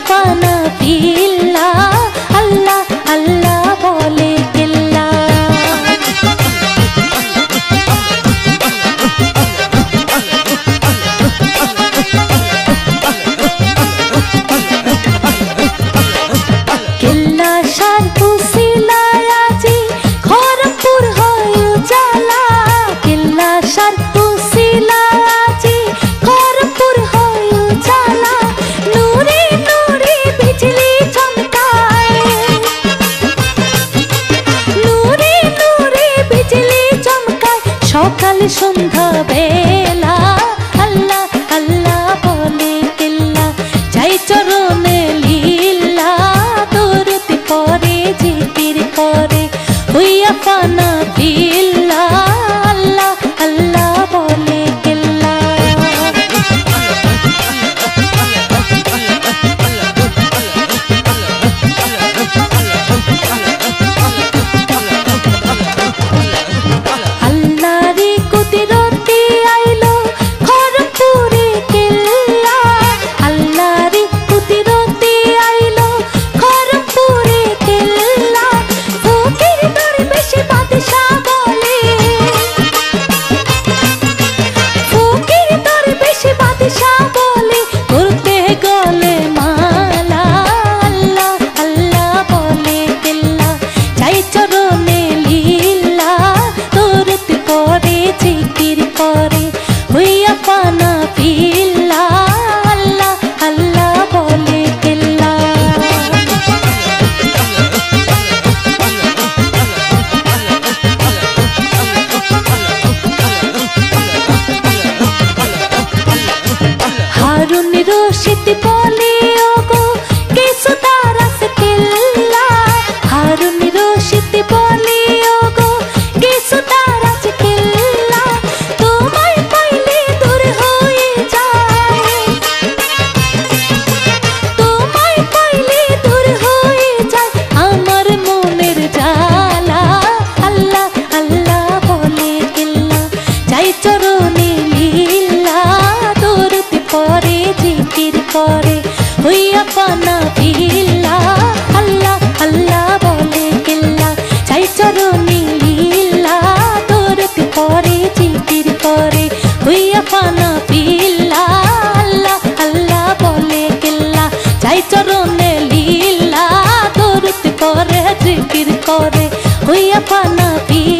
পানা পিল্লা আল্লাহ আল্লাহ বলে কেল্লা। কেল্লা সার কুশিলায় আজি খড়গপুর হয় উজালা, কেল্লা সার কুশিলায় আজি খড়গপুর হয় উজালা। নূরে নূরে বিজলি চমকায়, নূরে নূরে বিজলি চমকায় সকাল সন্ধ্যা বেলা আল্লাহ আল্লাহ বলে কেল্লা। যাই চরণে লীলা দরুদ পড়ে জিকির করে হইয়া পানা পিল্লা আল্লাহ আল্লাহ বলে কেল্লা। আল্লাহরি কুদরতে আইলো খড়গপুরে কেল্লা, আল্লাহরি কুদরতে আইলো খড়গপুরে কেল্লা। ফকির দরবেশ বাদশা বলে, ফকির দরবেশ বাদশা বলে করতে গলে মালা আল্লাহ আল্লাহ বলে কেল্লা। যাই চরণে লীলা দরুদ পড়ে জিকির করে হইয়া পানা পিল্লা আল্লাহ আল্লাহ বলে কেল্লা। হারুন রশিদ বলে ওগো কিছু তারাস কেল্লা, হারুন রশিদ বলে ওগো কিছু তারাস কেল্লা। তোমায় পাইলে দূর হয়ে যায়, তোমায় পাইলে দূর হয়ে যায় আমার মনের জ্বালা আল্লাহ আল্লাহ বলে কেল্লা। যাই চরণে লীলা দরুদ পড়ে জিকির করে হইয়া পানা পিল্লা আল্লাহ আল্লাহ বলে কেল্লা। যাই চরণে লীলা দরুদ পড়ে জিকির করে হইয়া পানা পিল্লা আল্লাহ আল্লাহ বলে কেল্লা। যাই চরণে লীলা দরুদ পড়ে জিকির করে হইয়া পানা পিল্লা।